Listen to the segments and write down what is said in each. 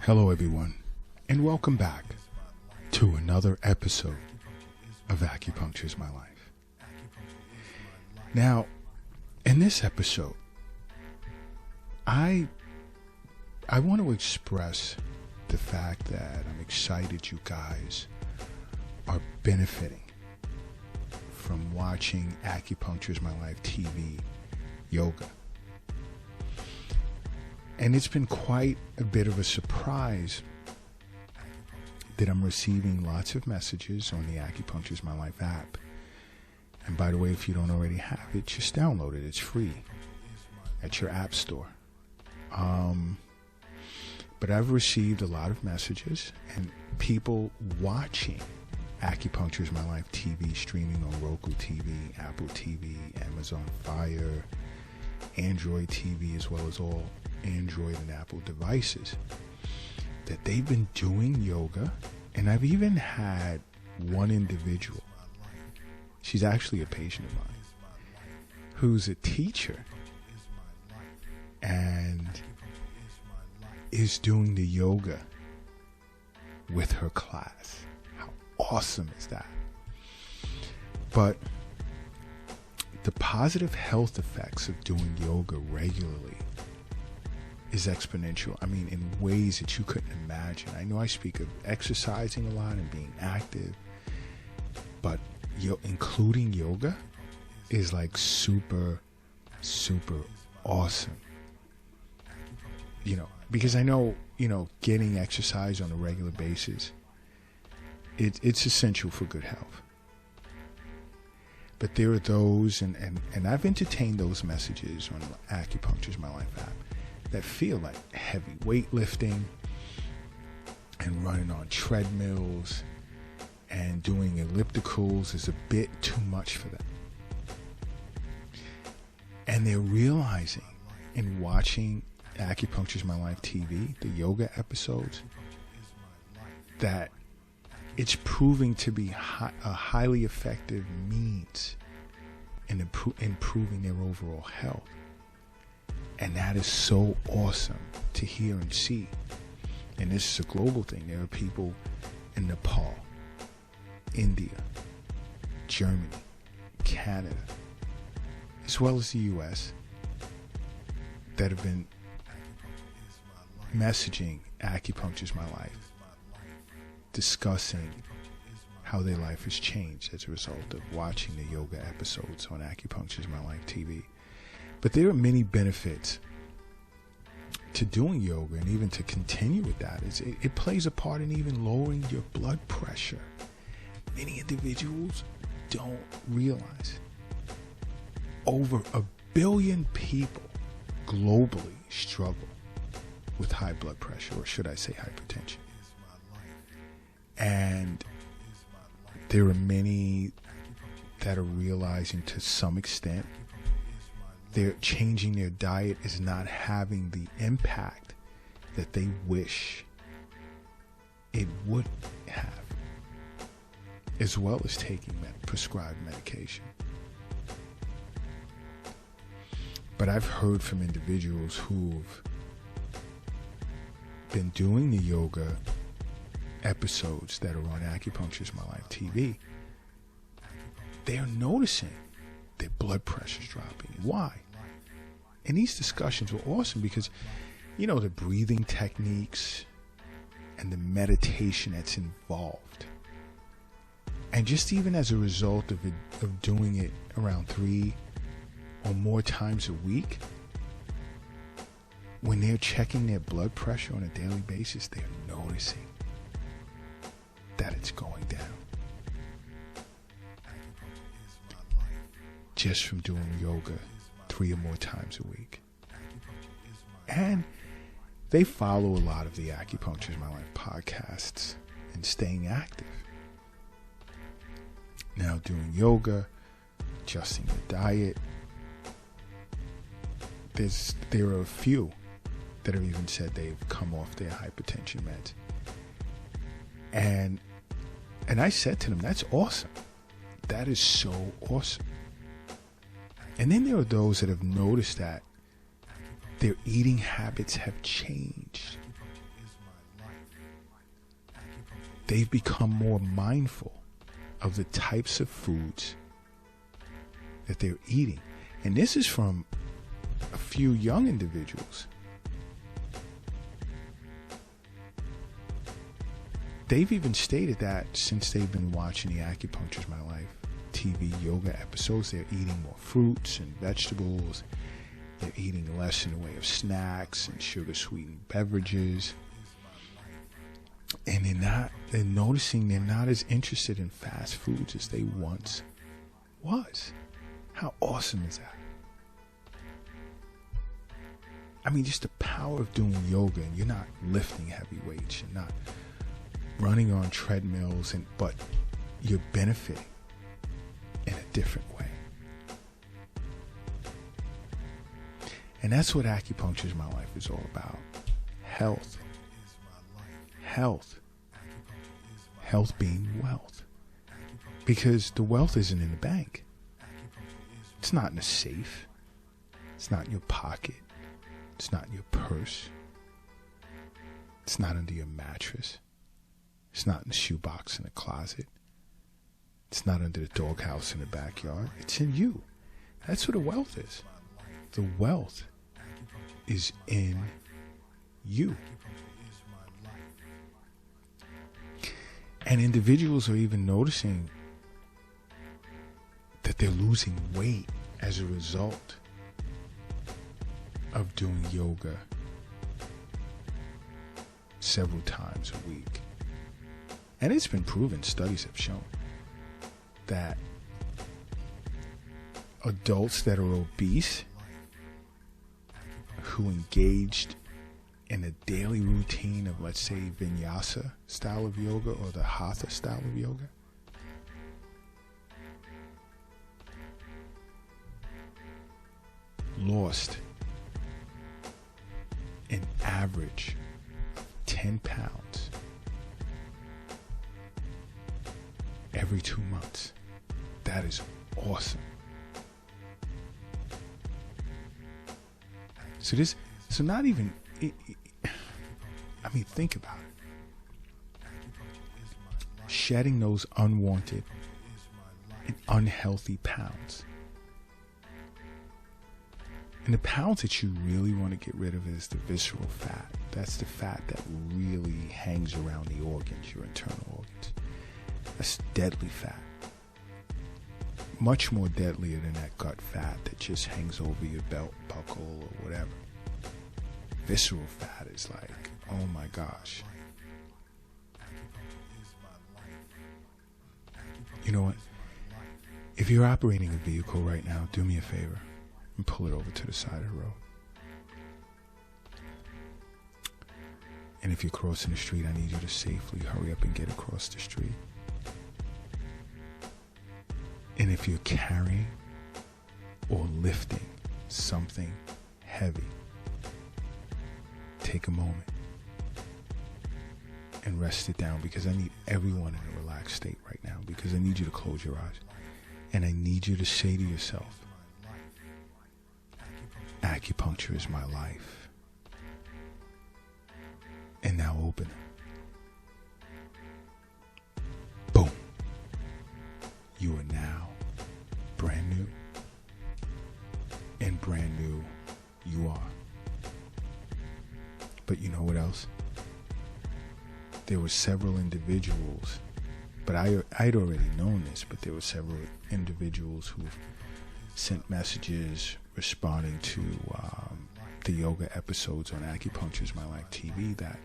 Hello, everyone, and welcome back to another episode of Acupuncture is My Life. Now, in this episode, I want to express the fact that I'm excited you guys are benefiting from watching Acupuncture is My Life TV yoga. And it's been quite a bit of a surprise that I'm receiving lots of messages on the Acupuncture is My Life app. And by the way, if you don't already have it, just download it. It's free at your app store. But I've received a lot of messages and people watching Acupuncture is My Life TV streaming on Roku TV, Apple TV, Amazon Fire, Android TV, as well as all Android and Apple devices, that they've been doing yoga. And I've even had one individual, she's actually a patient of mine, who's a teacher and is doing the yoga with her class. How awesome is that? But the positive health effects of doing yoga regularly is exponential. I mean, in ways that you couldn't imagine. I know I speak of exercising a lot and being active, but including yoga is like super, super awesome. Because I know, getting exercise on a regular basis, it's essential for good health. But there are those, and I've entertained those messages on Acupuncture is My Life app, that feel like heavy weightlifting and running on treadmills and doing ellipticals is a bit too much for them. And they're realizing in watching Acupuncture is My Life TV, the yoga episodes, that it's proving to be a highly effective means in improving their overall health. And that is so awesome to hear and see. And this is a global thing. There are people in Nepal, India, Germany, Canada, as well as the US, that have been messaging Acupuncture is My Life, discussing how their life has changed as a result of watching the yoga episodes on Acupuncture is My Life TV. But there are many benefits to doing yoga, and even to continue with that. It plays a part in even lowering your blood pressure. Many individuals don't realize over 1 billion people globally struggle with high blood pressure, or should I say hypertension. And there are many that are realizing to some extent they're changing their diet is not having the impact that they wish it would have, as well as taking prescribed medication. But I've heard from individuals who've been doing the yoga episodes that are on Acupuncture is My Life TV. They're noticing their blood pressure's dropping. Why? And these discussions were awesome because, the breathing techniques and the meditation that's involved. And just even as a result of doing it around 3 or more times a week, when they're checking their blood pressure on a daily basis, they're noticing that it's going down. Just from doing yoga 3 or more times a week. And they follow a lot of the Acupuncture is My Life podcasts and staying active. Now doing yoga, adjusting the diet. There are a few that have even said they've come off their hypertension meds. And I said to them, that's awesome. That is so awesome. And then there are those that have noticed that their eating habits have changed. they've become more mindful of the types of foods that they're eating. And this is from a few young individuals. They've even stated that since they've been watching the Acupuncture's My Life TV yoga episodes, they're eating more fruits and vegetables. They're eating less in the way of snacks and sugar-sweetened beverages. And they're noticing they're not as interested in fast foods as they once was. How awesome is that? I mean, just the power of doing yoga, and you're not lifting heavy weights, you're not running on treadmills, but you're benefiting in a different way. And that's what Acupuncture's My Life is all about. Health. Health. Health being wealth. Because the wealth isn't in the bank. It's not in a safe. It's not in your pocket. It's not in your purse. It's not under your mattress. It's not in the shoebox in the closet. It's not under the doghouse in the backyard. It's in you. That's what the wealth is. The wealth is in you. And individuals are even noticing that they're losing weight as a result of doing yoga several times a week. And it's been proven, studies have shown, that adults that are obese who engaged in a daily routine of, let's say, vinyasa style of yoga or the hatha style of yoga, lost an average of 10 pounds every 2 months. That is awesome. So not even, I mean, think about it. Shedding those unwanted and unhealthy pounds. And the pounds that you really want to get rid of is the visceral fat. That's the fat that really hangs around the organs, your internal organs. That's deadly fat. Much more deadlier than that gut fat that just hangs over your belt buckle or whatever. Visceral fat is like, oh my gosh. You know what? If you're operating a vehicle right now, do me a favor and pull it over to the side of the road. And if you're crossing the street, I need you to safely hurry up and get across the street. And if you're carrying or lifting something heavy, take a moment and rest it down, because I need everyone in a relaxed state right now, because I need you to close your eyes and I need you to say to yourself, acupuncture is my life. And now open it. Boom. You are now brand new. And brand new you are. But you know what else? There were several individuals, but I'd already known this, but there were several individuals who sent messages responding to the yoga episodes on Acupuncture's My Life TV that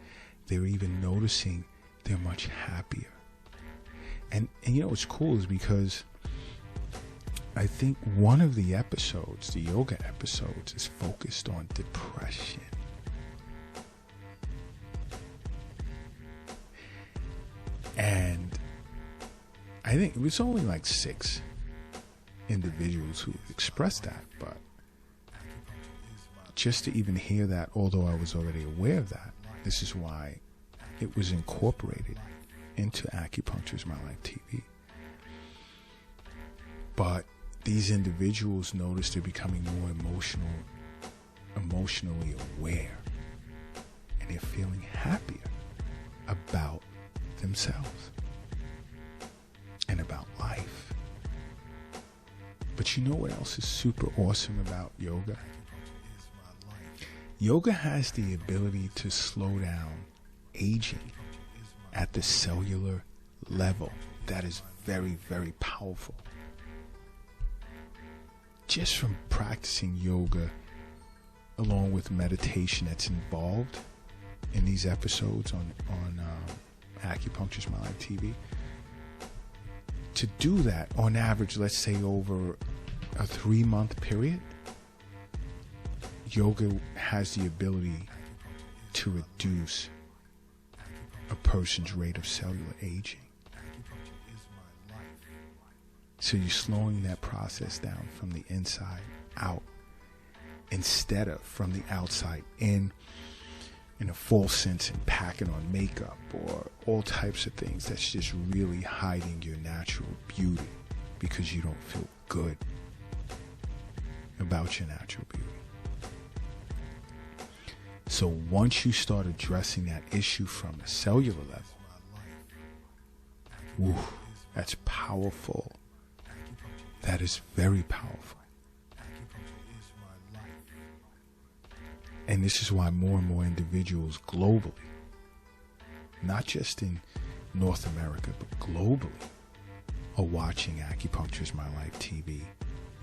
they're even noticing they're much happier. And you know what's cool is because I think one of the episodes, the yoga episodes, is focused on depression. And I think it was only like 6 individuals who expressed that, but just to even hear that, although I was already aware of that, this is why it was incorporated into Acupuncture's My Life TV. But these individuals notice they're becoming more emotionally aware, and they're feeling happier about themselves. you know what else is super awesome about yoga? Yoga has the ability to slow down aging at the cellular level. That is very, very powerful. Just from practicing yoga along with meditation that's involved in these episodes on Acupuncture's My Life TV, to do that on average, let's say over a 3-month period, yoga has the ability to reduce a person's rate of cellular aging. So you're slowing that process down from the inside out instead of from the outside in a false sense and packing on makeup or all types of things that's just really hiding your natural beauty because you don't feel good about your natural beauty. So once you start addressing that issue from a cellular level, that's powerful. That is very powerful. And this is why more and more individuals globally, not just in North America, but globally, are watching Acupuncture's My Life TV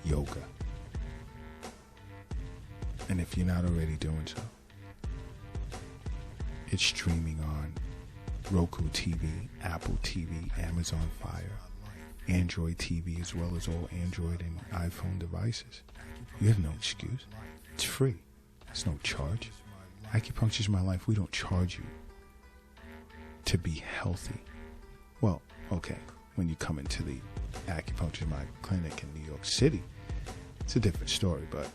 yoga. And if you're not already doing so, it's streaming on Roku TV, Apple TV, Amazon Fire, Android TV, as well as all Android and iPhone devices. You have no excuse. It's free. There's no charge. Acupuncture's My Life, we don't charge you to be healthy. Well, okay, when you come into the Acupuncture's My Clinic in New York City, it's a different story, but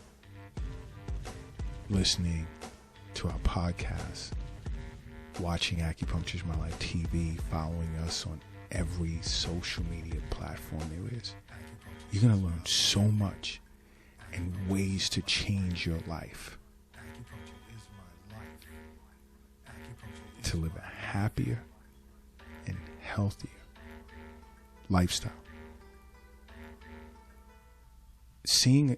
listening to our podcast, watching Acupuncture's My Life TV, following us on every social media platform there is, you're going to learn so much and ways to change your life to live a happier and healthier lifestyle. Seeing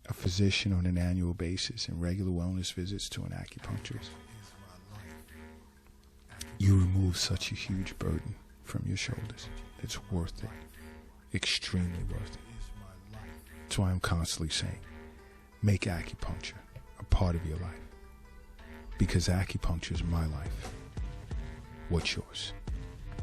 a physician on an annual basis and regular wellness visits to an acupuncturist, you remove such a huge burden from your shoulders. It's worth it. Extremely worth it. That's why I'm constantly saying, make acupuncture a part of your life. Because acupuncture is my life. What's yours?